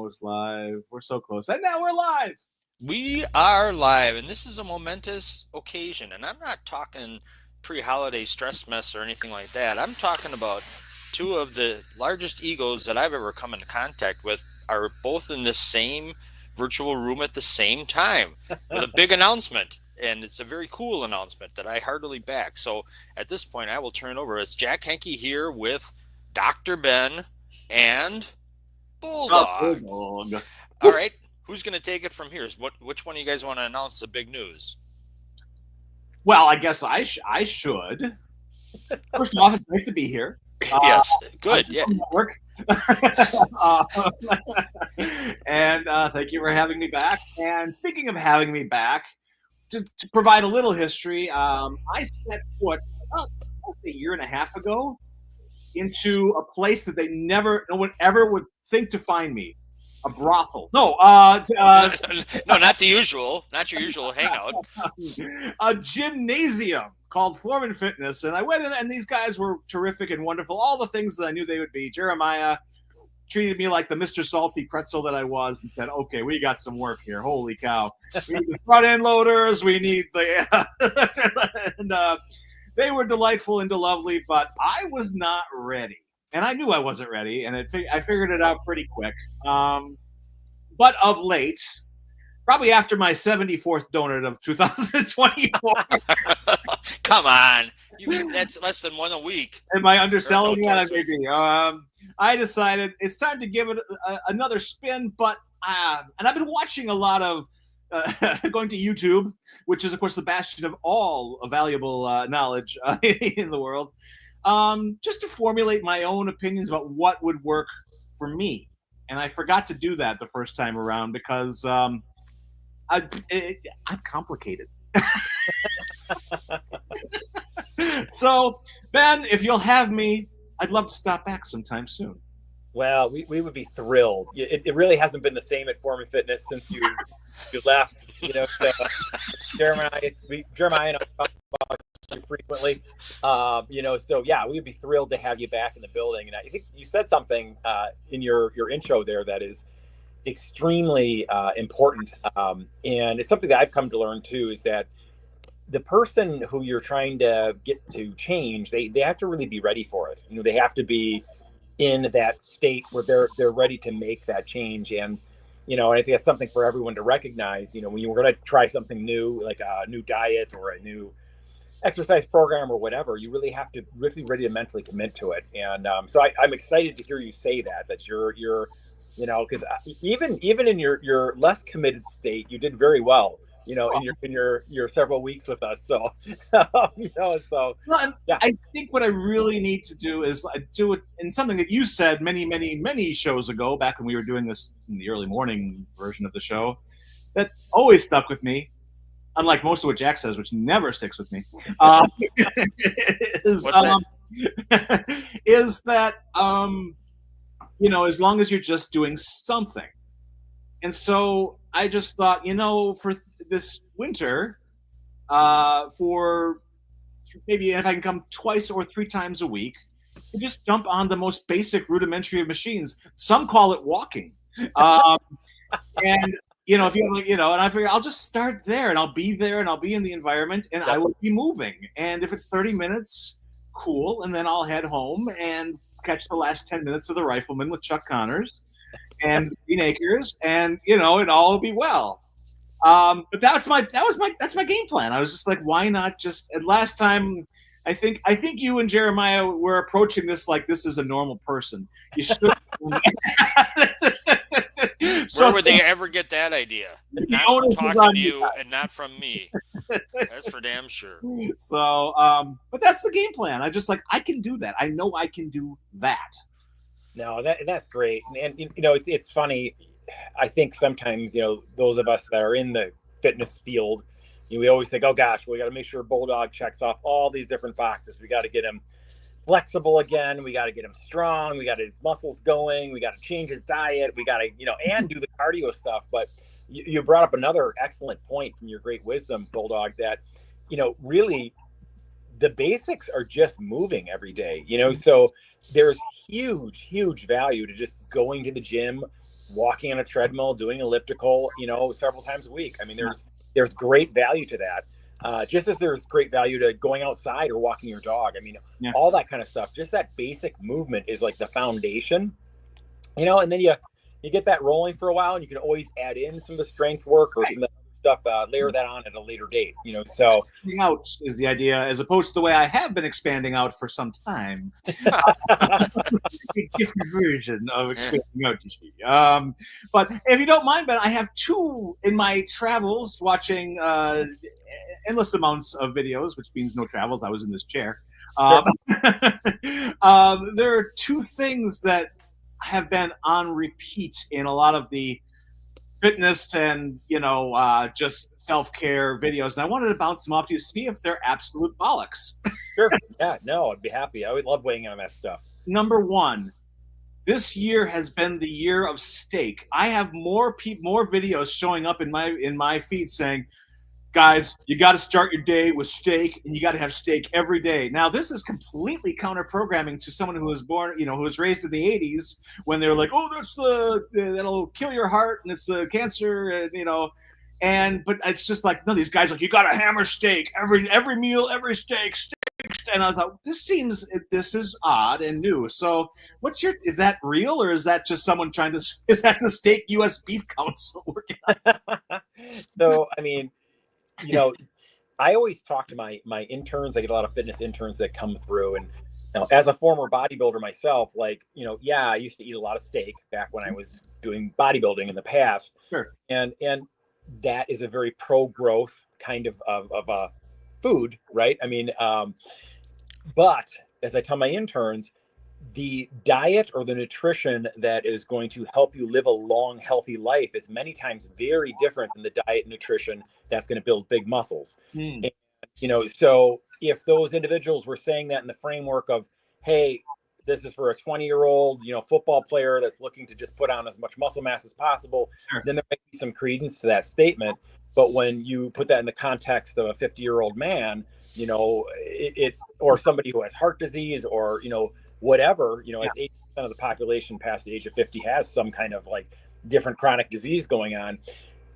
almost live. We're so close. And now we're live. We are live, and this is a momentous occasion. And I'm not talking pre-holiday stress mess or anything like that. I'm talking about two of the largest egos that I've ever come into contact with are both in the same virtual room at the same time with a big announcement. And it's a very cool announcement that I heartily back. So at this point, I will turn it over. It's Jack Henke here with Dr. Ben and Bulldog. Bulldog. All right. Who's going to take it from here? Which one of you guys want to announce the big news? Well, I guess I should. First off, it's nice to be here. Yes, good. Yeah. Work. And thank you for having me back. And speaking of having me back, to provide a little history, I set foot about a year and a half ago into a place that no one ever would think to find me. A brothel. No, no, not the usual. Not your usual hangout. A gymnasium called Form Fitness. And I went in, and these guys were terrific and wonderful. All the things that I knew they would be. Jeremiah treated me like the Mr. Salty pretzel that I was and said, okay, we got some work here. Holy cow. We need the front end loaders. We need the... and they were delightful and lovely, but I was not ready. And I knew I wasn't ready, and I figured it out pretty quick. But of late, probably after my 74th donut of 2024. Come on. That's less than one a week. Am I underselling that? Maybe. I decided it's time to give it another spin, but and I've been watching a lot of going to YouTube, which is, of course, the bastion of all valuable knowledge in the world. Just to formulate my own opinions about what would work for me. And I forgot to do that the first time around because I'm complicated. So, Ben, if you'll have me, I'd love to stop back sometime soon. Well, we would be thrilled. It really hasn't been the same at Form Fitness since you left. You know, Jeremiah and I talk about you frequently. So yeah, we'd be thrilled to have you back in the building. And I think you said something in your intro there that is extremely important. And it's something that I've come to learn too, is that the person who you're trying to get to change, they have to really be ready for it. You know, they have to be in that state where they're ready to make that change. And and I think that's something for everyone to recognize. When you're going to try something new, like a new diet or a new exercise program or whatever, you really have to really be ready to mentally commit to it. And so I'm excited to hear you say that you're because even in your less committed state, you did very well. In your several weeks with us. So, yeah. I think what I really need to do is do it in something that you said many shows ago, back when we were doing this in the early morning version of the show, that always stuck with me. Unlike most of what Jack says, which never sticks with me, is that as long as you're just doing something. And so I just thought, for this winter, for maybe if I can come twice or three times a week, to just jump on the most basic rudimentary of machines. Some call it walking. And, if you and I figure I'll just start there, and I'll be there, and I'll be in the environment, and I will be moving. And if it's 30 minutes, cool. And then I'll head home and catch the last 10 minutes of The Rifleman with Chuck Connors and Green Acres, and it all will be well. But that's my game plan. I was just like, why not just? And last time, I think you and Jeremiah were approaching this like this is a normal person. You should. Where would they ever get that idea? Not from talking to you and not from me. That's for damn sure. So, but that's the game plan. I can do that. I know I can do that. No, that's great. And it's funny. I think sometimes, those of us that are in the fitness field, we always think, oh gosh, we got to make sure Bulldog checks off all these different boxes. We got to get him flexible again. We got to get him strong. We got his muscles going. We got to change his diet. We got to, and do the cardio stuff. But you brought up another excellent point from your great wisdom, Bulldog, that, really the basics are just moving every day, so there's huge value to just going to the gym, walking on a treadmill, doing elliptical, several times a week. I mean, there's great value to that. Just as there's great value to going outside or walking your dog. I mean, all that kind of stuff, just that basic movement is like the foundation, and then you get that rolling for a while, and you can always add in some of the strength work or some of the stuff, layer that on at a later date, so expanding out is the idea, as opposed to the way I have been expanding out for some time. Different version of expanding out, you see. But if you don't mind, Ben, I have two in my travels watching endless amounts of videos, which means no travels. I was in this chair. There are two things that have been on repeat in a lot of the fitness and just self-care videos, and I wanted to bounce them off to you, see if they're absolute bollocks. Sure. Yeah, no, I'd be happy. I would love weighing in on that stuff. Number one, this year has been the year of steak. I have more videos showing up in my feed saying, guys, you got to start your day with steak, and you got to have steak every day. Now, this is completely counter-programming to someone who was born, who was raised in the 80s, when they were like, oh, that'll kill your heart, and it's cancer, but it's just like, no, these guys are like, you got to hammer steak every meal, every steak. And I thought, this is odd and new. So is that real, or is that just someone is that the Steak U.S. Beef Council working on? So, I mean, I always talk to my interns. I get a lot of fitness interns that come through, and as a former bodybuilder myself, I used to eat a lot of steak back when I was doing bodybuilding in the past. Sure. And that is a very pro-growth kind of a food, right? I mean, but as I tell my interns, the diet or the nutrition that is going to help you live a long, healthy life is many times very different than the diet and nutrition that's going to build big muscles. And, so if those individuals were saying that in the framework of, hey, this is for a 20-year-old, football player that's looking to just put on as much muscle mass as possible, sure, then there might be some credence to that statement. But when you put that in the context of a 50-year-old man, or somebody who has heart disease or, whatever, as 80% of the population past the age of 50 has some kind of different chronic disease going on,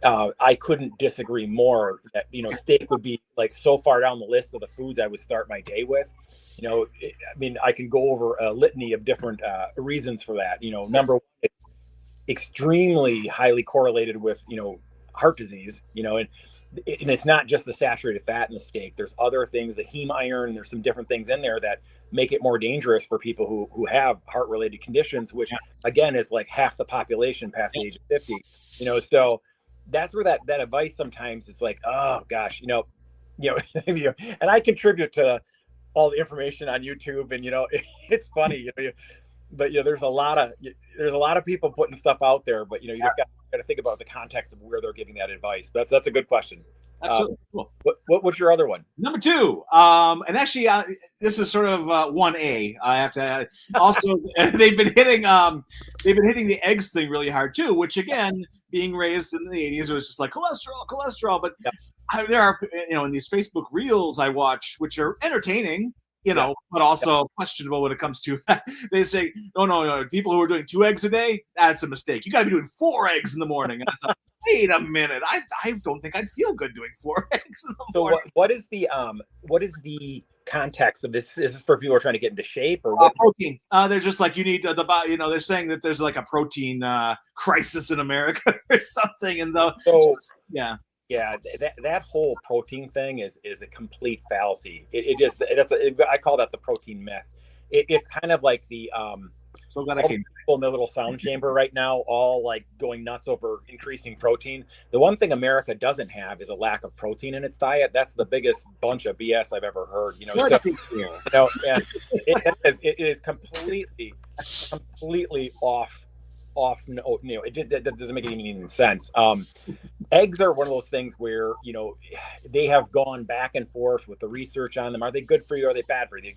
I couldn't disagree more that, steak would be so far down the list of the foods I would start my day with. I can go over a litany of different reasons for that. Number one, it's extremely highly correlated with, heart disease, and it's not just the saturated fat in the steak. There's other things, the heme iron, there's some different things in there that make it more dangerous for people who have heart-related conditions, which again is half the population past the age of 50. So that's where that advice sometimes is oh gosh, and I contribute to all the information on YouTube, and it's funny, but there's a lot of people putting stuff out there, but you just got to think about the context of where they're giving that advice. That's a good question. Absolutely. Cool. What's your other one? Number two, and actually, this is sort of 1A. I have to also they've been hitting the eggs thing really hard too, which again, being raised in the 80s, it was just like cholesterol. But there are in these Facebook reels I watch, which are entertaining, but also questionable when it comes to they say, no, people who are doing 2 eggs a day, that's a mistake. You got to be doing 4 eggs in the morning. And I thought, wait a minute, I don't think I'd feel good doing 4 eggs in the morning. So what is the context of this? Is this for people who are trying to get into shape, or what? Protein? They're just you need they're saying that there's a protein crisis in America or something, and Yeah, that whole protein thing is a complete fallacy. I call that the protein myth. It's kind of like the so glad I came people in their little sound chamber right now, all going nuts over increasing protein. The one thing America doesn't have is a lack of protein in its diet. That's the biggest bunch of BS I've ever heard. It is completely off. That doesn't make any sense. Eggs are one of those things where they have gone back and forth with the research on them. Are they good for you? Are they bad for you?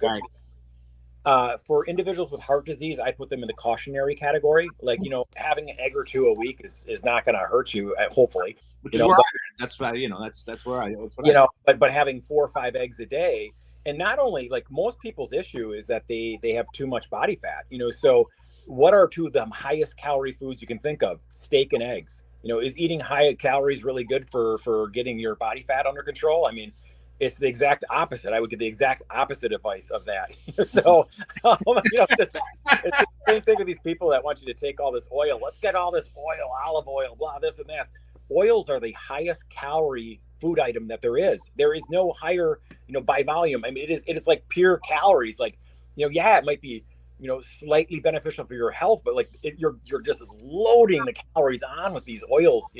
For individuals with heart disease, I put them in the cautionary category. Having an egg or 2 a week is not going to hurt you, hopefully. Which is where that's where I but having 4 or 5 eggs a day, and not only most people's issue is that they have too much body fat. So what are two of the highest calorie foods you can think of? Steak and eggs. Is eating high calories really good for getting your body fat under control? I mean, it's the exact opposite. I would give the exact opposite advice of that. So, it's the same thing with these people that want you to take all this oil. Let's get all this oil, olive oil, blah, this and that. Oils are the highest calorie food item that there is. There is no higher, by volume. I mean, it is like pure calories. Like, yeah, it might be, slightly beneficial for your health, but like you're just loading the calories on with these oils,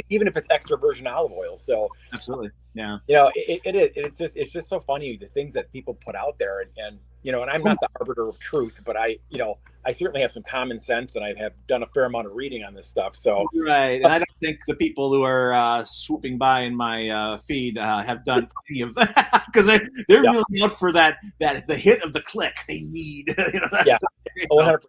even if it's extra virgin olive oil. So absolutely, yeah. It is. It's just so funny, the things that people put out there, and I'm not the arbiter of truth, but I certainly have some common sense, and I have done a fair amount of reading on this stuff. So right, and I don't think the people who are swooping by in my feed have done any of that, because they're really out for that the hit of the click they need. 100%.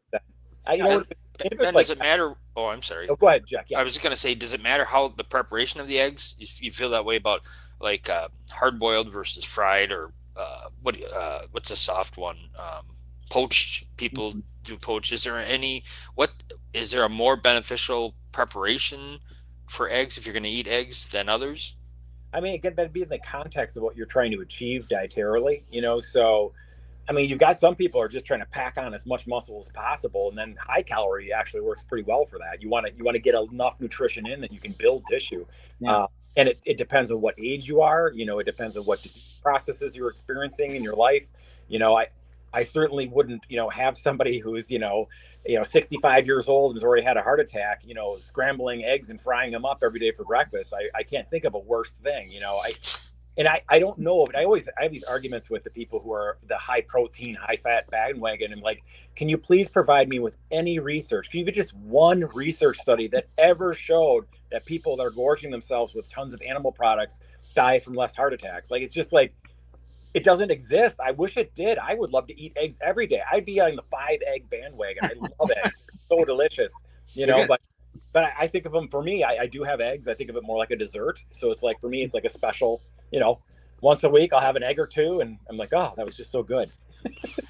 Does it matter? Oh, I'm sorry. Oh, go ahead, Jack. Yeah. I was just going to say, does it matter how the preparation of the eggs? You feel that way about like hard boiled versus fried, or what's a soft one? Poached. People do poached. Is there a more beneficial preparation for eggs if you're going to eat eggs than others? I mean, again, that'd be in the context of what you're trying to achieve dietarily. So. I mean, you've got some people who are just trying to pack on as much muscle as possible, and then high calorie actually works pretty well for that. You want to get enough nutrition in that you can build tissue, and it depends on what age you are. It depends on what disease processes you're experiencing in your life. I certainly wouldn't have somebody who's 65 years old and has already had a heart attack, scrambling eggs and frying them up every day for breakfast. I can't think of a worse thing. And I don't know, but I have these arguments with the people who are the high protein, high fat bandwagon. And like, can you please provide me with any research? Can you give just one research study that ever showed that people that are gorging themselves with tons of animal products die from less heart attacks? Like, it's just like, it doesn't exist. I wish it did. I would love to eat eggs every day. I'd be on the 5-egg bandwagon. I love eggs. They're so delicious, but I think of them, for me, I do have eggs. I think of it more like a dessert. So it's like, for me, it's like a special, once a week I'll have an egg or two, and I'm like, oh, that was just so good.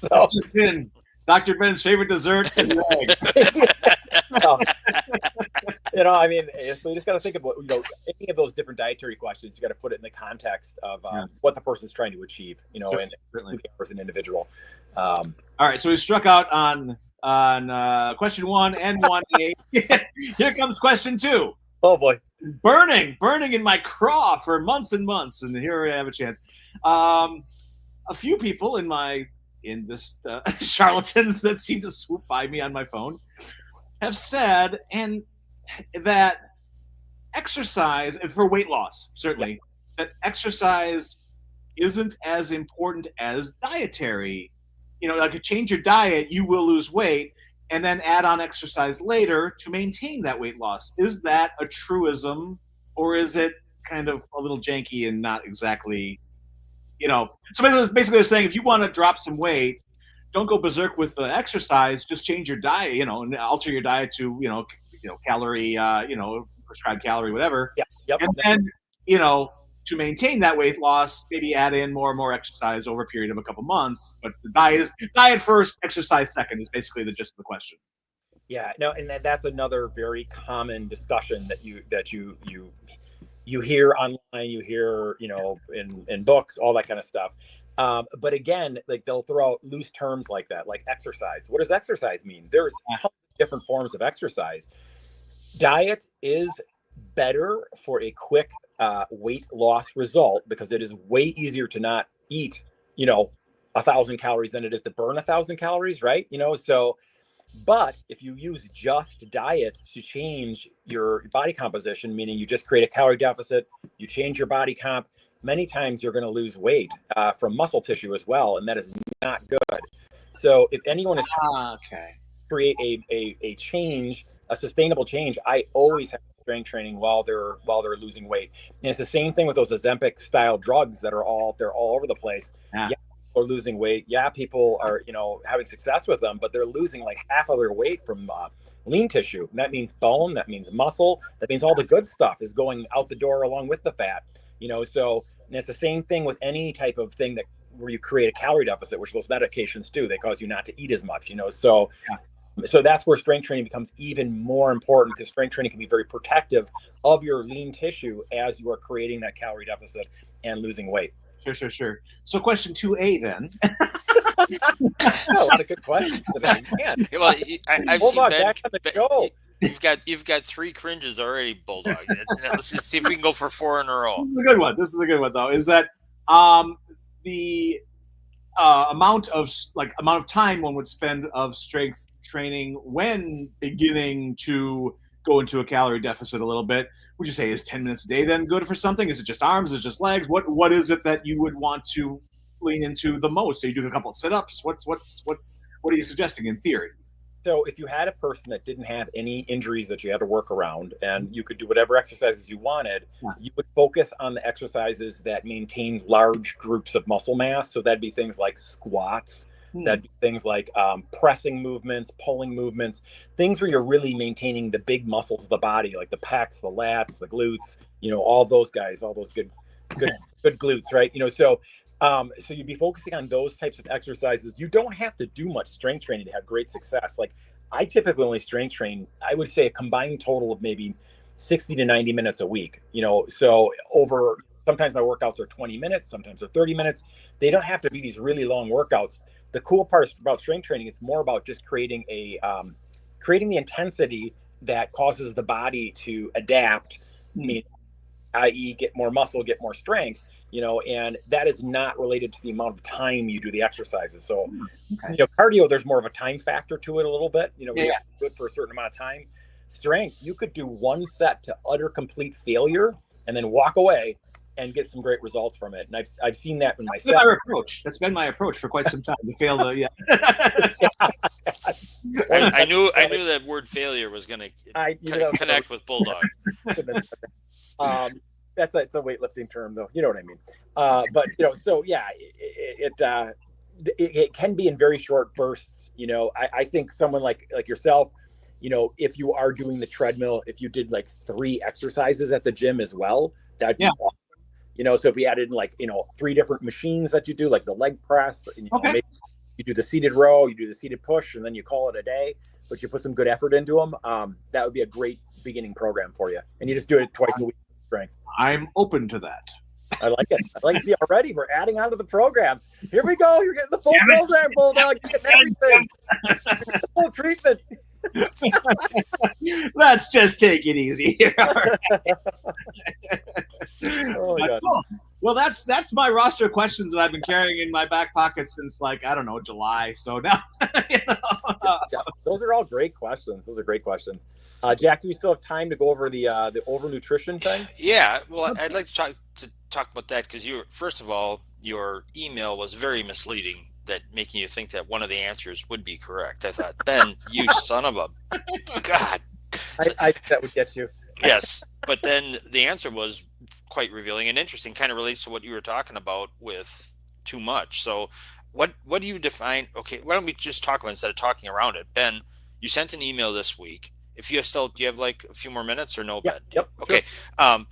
So just in Dr. Ben's favorite dessert is egg. I mean, so you just got to think about, any of those different dietary questions. You got to put it in the context of what the person's trying to achieve, and as an individual. All right, so we struck out on question 1 and 1A. Here comes question 2. Oh boy. Burning in my craw for months and months, and here I have a chance. A few people in this charlatans that seem to swoop by me on my phone have said, and that exercise, and for weight loss certainly, that exercise isn't as important as dietary. Like, you change your diet, you will lose weight, and then add on exercise later to maintain that weight loss. Is that a truism, or is it kind of a little janky and not exactly, So basically they're saying, if you want to drop some weight, don't go berserk with the exercise, just change your diet, and alter your diet to, calorie, prescribed calorie, whatever. Yeah. Yep. And then, to maintain that weight loss, maybe add in more and more exercise over a period of a couple months. But the diet first, exercise second is basically the gist of the question. Yeah, no, and that's another very common discussion that you hear online, you hear, in books, all that kind of stuff. But again, like, they'll throw out loose terms like that, like exercise. What does exercise mean? There's different forms of exercise. Diet is better for a quick weight loss result, because it is way easier to not eat 1,000 calories than it is to burn 1,000 calories, right? But if you use just diet to change your body composition, meaning you just create a calorie deficit, you change your body comp, many times you're going to lose weight from muscle tissue as well, and that is not good. So if anyone is trying to create a change, a sustainable change, I always have strength training while they're losing weight. And it's the same thing with those Ozempic style drugs that are all over the place. Yeah, people are losing weight. Yeah, people are having success with them, but they're losing like half of their weight from lean tissue. And that means bone, that means muscle, that means all the good stuff is going out the door along with the fat. So, and it's the same thing with any type of thing where you create a calorie deficit, which those medications do. They cause you not to eat as much. So So that's where strength training becomes even more important, because strength training can be very protective of your lean tissue as you are creating that calorie deficit and losing weight. Sure. So question 2A then. A lot of good questions today. Man. Well, I've seen Ben. Back on the show. You've got 3 cringes already, Bulldog. Let's just see if we can go for 4 in a row. This is a good one. This is a good one though. Is that the amount of time one would spend of strength training when beginning to go into a calorie deficit a little bit? Would you say is 10 minutes a day then good for something? Is it just arms? Is it just legs? What is it that you would want to lean into the most? Are you doing a couple of sit-ups? What are you suggesting in theory? So if you had a person that didn't have any injuries that you had to work around, and you could do whatever exercises you wanted, you would focus on the exercises that maintained large groups of muscle mass. So that'd be things like squats. That'd be things like pressing movements, pulling movements, things where you're really maintaining the big muscles of the body, like the pecs, the lats, the glutes, all those guys, all those good glutes, right? So you'd be focusing on those types of exercises. You don't have to do much strength training to have great success. Like, I typically only strength train, I would say a combined total of maybe 60 to 90 minutes a week, so over, sometimes my workouts are 20 minutes, sometimes they're 30 minutes. They don't have to be these really long workouts. The cool part about strength training is more about just creating the intensity that causes the body to adapt, i.e. get more muscle, get more strength, and that is not related to the amount of time you do the exercises. So, cardio, there's more of a time factor to it a little bit, you have to do it for a certain amount of time. Strength, you could do one set to utter complete failure and then walk away and get some great results from it. And I've seen that in myself. That's our approach. That's been my approach for quite some time. To fail to, I knew that word failure was going to connect with Bulldog. It's a weightlifting term, though. You know what I mean? But so yeah, it can be in very short bursts. I think someone like yourself, if you are doing the treadmill, if you did like 3 exercises at the gym as well, that'd be awesome. So if we added 3 different machines that you do, like the leg press, maybe you do the seated row, you do the seated push, and then you call it a day, but you put some good effort into them, that would be a great beginning program for you. And you just do it twice a week. Strength. I'm open to that. I like it. I like to see already. We're adding on to the program. Here we go. You're getting the full program, Bulldog. You're getting everything. The full treatment. Let's just take it easy here. Oh my God. Cool. Well, that's my roster of questions that I've been carrying in my back pocket since July. So now, those are all great questions. Those are great questions. Jack, do we still have time to go over the overnutrition thing? Yeah. Well, I'd like to talk about that, because first of all, your email was very misleading, that making you think that one of the answers would be correct. I thought, Ben, you son of a God. I that would get you. Yes, but then the answer was quite revealing and interesting. Kind of relates to what you were talking about with too much. So, what do you define? Okay, why don't we just talk about it instead of talking around it? Ben, you sent an email this week. If you do you have like a few more minutes or no, Ben? Yep. Okay. Sure.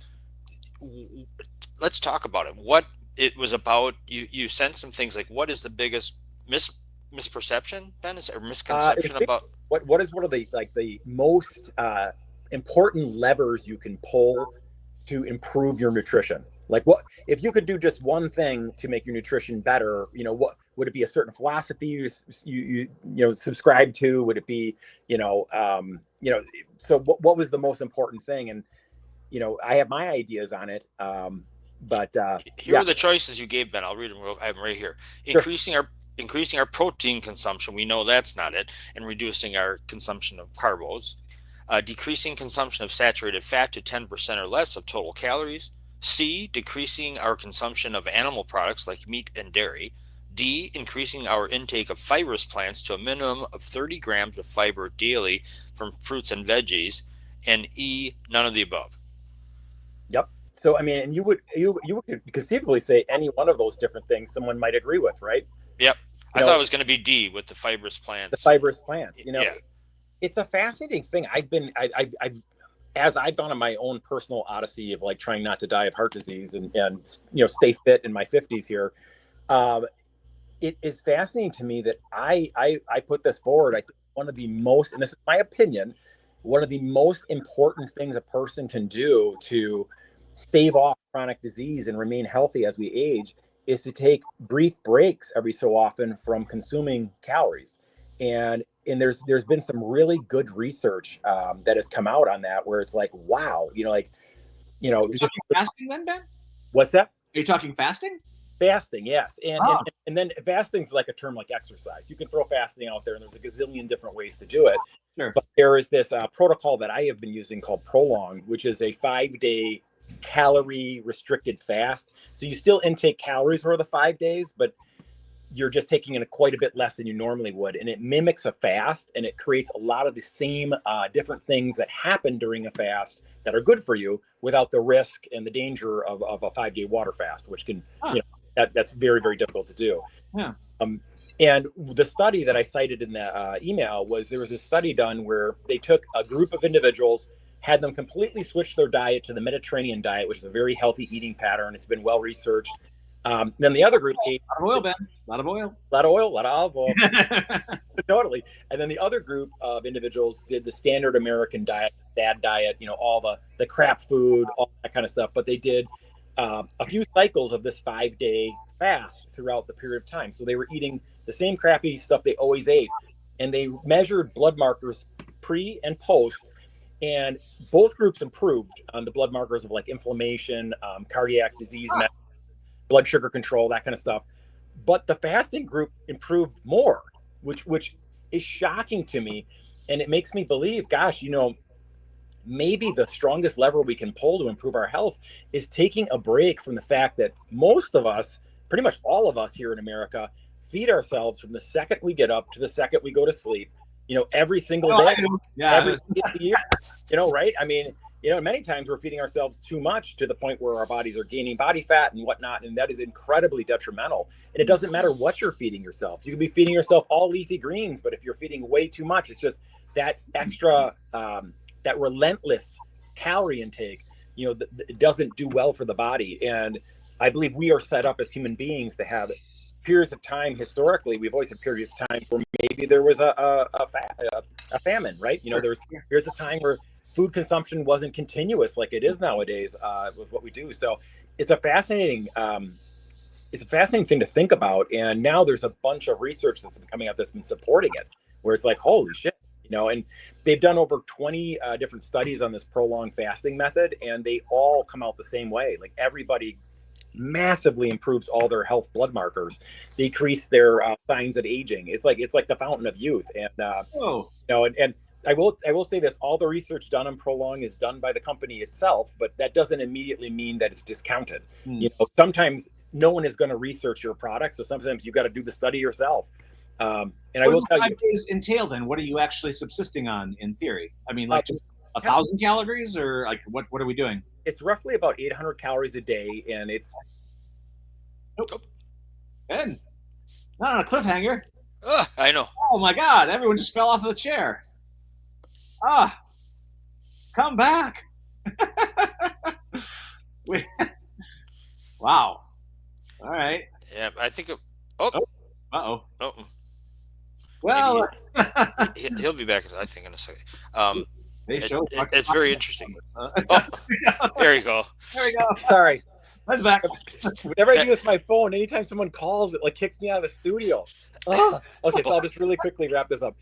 Let's talk about it. What it was about. You sent some things like, what is the biggest misperception, Ben, or misconception about? What is one of the most important levers you can pull to improve your nutrition? Like, what if you could do just one thing to make your nutrition better? What would it be? A certain philosophy you subscribe to? Would it be so what was the most important thing? And I have my ideas on it, but here are the choices you gave, Ben. I'll read them. I have them right here. Sure. Increasing our protein consumption, we know that's not it, and reducing our consumption of carbs. Decreasing consumption of saturated fat to 10% or less of total calories. C, decreasing our consumption of animal products like meat and dairy. D, increasing our intake of fibrous plants to a minimum of 30 grams of fiber daily from fruits and veggies. And E, none of the above. Yep. So, I mean, and you would conceivably say any one of those different things someone might agree with, right? Yep. I thought it was going to be D with the fibrous plants. The fibrous plants, Yeah. It's a fascinating thing. As I've gone on my own personal odyssey of trying not to die of heart disease and stay fit in my 50s here. It is fascinating to me that I put this forward. one of the most, and this is my opinion, one of the most important things a person can do to stave off chronic disease and remain healthy as we age is to take brief breaks every so often from consuming calories. And there's been some really good research that has come out on that, where it's like, wow, Are you talking fasting then, Ben? What's that? Are you talking fasting? Fasting, yes. And then fasting's like a term like exercise. You can throw fasting out there, and there's a gazillion different ways to do it. Sure. But there is this protocol that I have been using called Prolong, which is a 5-day calorie restricted fast. So you still intake calories for the 5 days, but you're just taking in quite a bit less than you normally would. And it mimics a fast, and it creates a lot of the same different things that happen during a fast that are good for you without the risk and the danger of a 5-day water fast, which can, that's very, very difficult to do. Yeah. And the study that I cited in the email was, there was a study done where they took a group of individuals, had them completely switch their diet to the Mediterranean diet, which is a very healthy eating pattern. It's been well researched. Then the other group ate a lot of oil, Ben. A lot of oil. A lot of oil, a lot of olive oil. Totally. And then the other group of individuals did the standard American diet, sad diet, all the crap food, all that kind of stuff. But they did a few cycles of this 5-day fast throughout the period of time. So they were eating the same crappy stuff they always ate. And they measured blood markers pre and post. And both groups improved on the blood markers of like inflammation, cardiac disease, blood sugar control, that kind of stuff. But the fasting group improved more, which is shocking to me. And it makes me believe, gosh, maybe the strongest lever we can pull to improve our health is taking a break from the fact that most of us, pretty much all of us here in America, feed ourselves from the second we get up to the second we go to sleep, every single day, every single year, right? I mean, many times we're feeding ourselves too much to the point where our bodies are gaining body fat and whatnot. And that is incredibly detrimental. And it doesn't matter what you're feeding yourself. You can be feeding yourself all leafy greens, but if you're feeding way too much, it's just that extra, that relentless calorie intake, it doesn't do well for the body. And I believe we are set up as human beings to have periods of time. Historically, we've always had periods of time where maybe there was a famine, right? There's periods of time where food consumption wasn't continuous like it is nowadays with what we do. So it's a fascinating thing to think about. And now there's a bunch of research that's been coming out that's been supporting it, where it's like, holy shit, and they've done over 20 different studies on this prolonged fasting method, and they all come out the same way. Like, everybody massively improves all their health blood markers, decrease their signs of aging. It's like the fountain of youth. And and I will say this: all the research done on Prolong is done by the company itself, but that doesn't immediately mean that it's discounted. Sometimes no one is going to research your product, so sometimes you got to do the study yourself. And I will tell you, 5 days entail then? What are you actually subsisting on in theory? I mean, like just 1,000 calories, or like what are we doing? It's roughly about 800 calories a day, and it's Ben, not on a cliffhanger. I know. Oh my God! Everyone just fell off of the chair. Come back. Wow. All right. Yeah, I think. Uh-oh. Well, he'll be back, I think, in a second. It's very interesting. There you go. There we go. Sorry. I'm back. Whenever I do this with my phone, anytime someone calls, it like kicks me out of the studio. Okay, so I'll just really quickly wrap this up.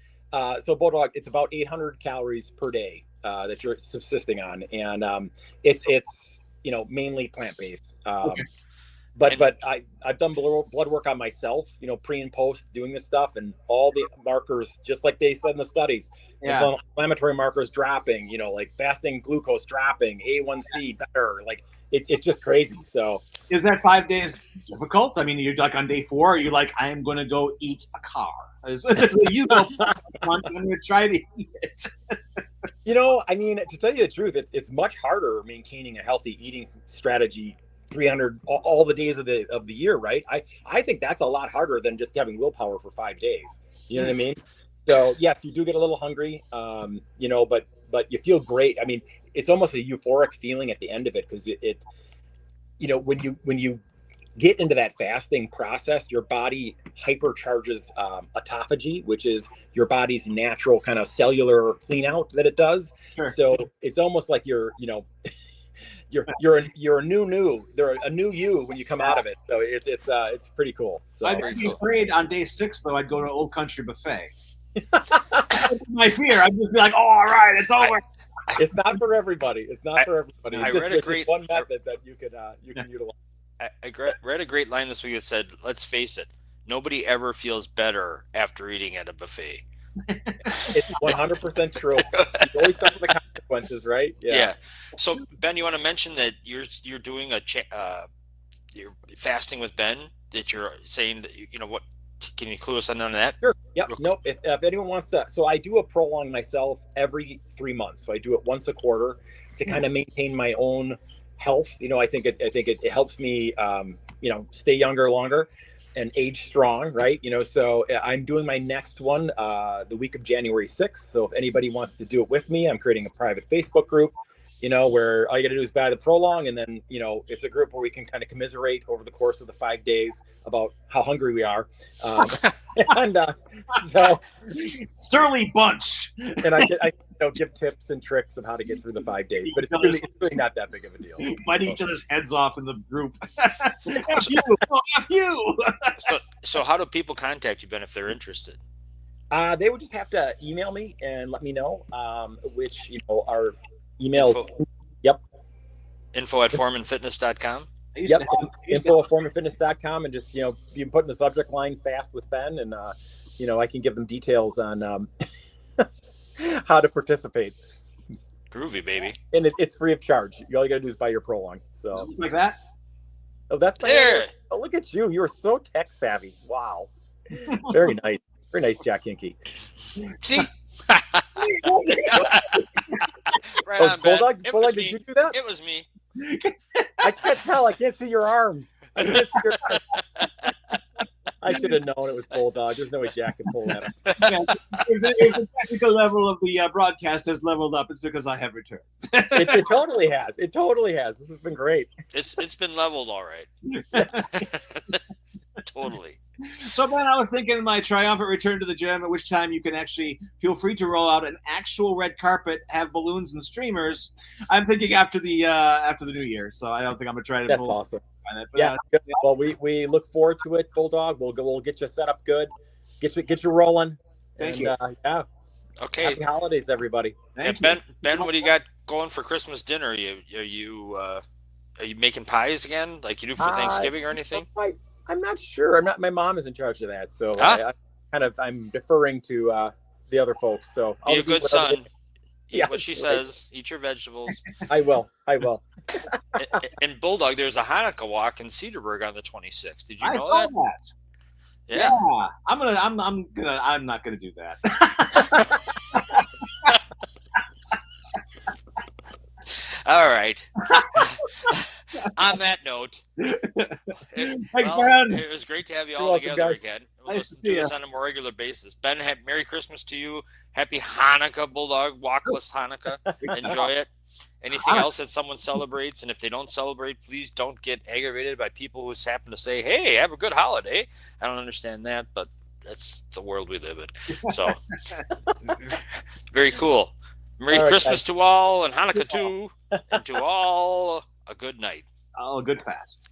So Bulldog, it's about 800 calories per day that you're subsisting on, and it's mainly plant-based. Okay. But I've done blood work on myself, pre and post doing this stuff, and all the markers, just like they said in the studies, inflammatory markers dropping, like fasting glucose dropping, A1C better, like it's just crazy. So is that 5 days difficult? I mean, you're like on day 4, are you like, I am going to go eat a car? So you go, I'm going to try to eat it. I mean, to tell you the truth, it's much harder maintaining a healthy eating strategy 300 all the days of the year, right? I think that's a lot harder than just having willpower for 5 days. You know what I mean? So yes, you do get a little hungry, but you feel great. I mean, it's almost a euphoric feeling at the end of it, because when you get into that fasting process, your body hypercharges autophagy, which is your body's natural kind of cellular clean out that it does. Sure. So it's almost like you're a new you when you come out of it. So it's pretty cool. So I'd be afraid on day 6 though. I'd go to Old Country Buffet. My fear. I'd just be like, "Oh, all right, it's over." It's not for everybody. It's not for everybody. It's I just, read a great one method that you can utilize. I read a great line this week that said, "Let's face it, nobody ever feels better after eating at a buffet." It's 100% true. You always suffer the consequences, right? Yeah. So Ben, you want to mention that you're doing you're fasting with Ben? That you're saying that, what? Can you clue us in on that? Sure. Yep. Nope. If anyone wants to, so I do a prolong myself every 3 months. So I do it once a quarter to kind of maintain my own health. I think it helps me, stay younger longer and age strong. Right. So I'm doing my next one the week of January 6th. So if anybody wants to do it with me, I'm creating a private Facebook group, where all you got to do is buy the prolong. And then, it's a group where we can kind of commiserate over the course of the 5 days about how hungry we are. So Sterling bunch. And I give tips and tricks of how to get through the 5 days, but it's really not that big of a deal. Bite each other's heads off in the group. F you. Oh, F you. So how do people contact you, Ben, if they're interested? They would just have to email me and let me know, which, our emails. Yep. info@formandfitness.com. Yep. info@formandfitness.com, and just, you can put in the subject line "fast with Ben," and, I can give them details on how to participate. Groovy, baby. And it's free of charge. All you got to do is buy your prolong. So like that. Oh, that's there. Oh, look at you. You are so tech savvy. Wow. Very nice. Very nice, Jack Hinkey. See? Right on, Ben. Bulldog, It Bulldog, was did me. you do that? It was me. I can't tell. I can't see your arms. I should have known it was Bulldog. There's no way Jack can pull that up. Yeah, if the technical level of the broadcast has leveled up, it's because I have returned. It totally has. It totally has. This has been great. It's been leveled all right. Totally. So, Ben, I was thinking my triumphant return to the gym, at which time you can actually feel free to roll out an actual red carpet, have balloons and streamers. I'm thinking after the new year, so I don't think I'm gonna try to. That's awesome. That, but, yeah. Good. Well, we look forward to it, Bulldog. We'll get you set up good, get you rolling. Thank you. Yeah. Okay. Happy holidays, everybody. Thank you. Ben, what do you got going for Christmas dinner? Are you making pies again, like you do for Thanksgiving or anything? I'm not sure. My mom is in charge of that, so I'm deferring to the other folks. So be a good son. Eat what she says. Eat your vegetables. I will. And Bulldog, there's a Hanukkah walk in Cedarburg on the 26th. Did you know saw that? Yeah. I'm not gonna do that. All right. On that note, it was great to have you all together again. Let's do this on a more regular basis. Ben, Merry Christmas to you. Happy Hanukkah, Bulldog. Walkless Hanukkah. Enjoy it. Anything else that someone celebrates? And if they don't celebrate, please don't get aggravated by people who happen to say, "Hey, have a good holiday." I don't understand that, but that's the world we live in. So, very cool. Merry Christmas to all, and Hanukkah too, and to all a good night. Oh, good fast.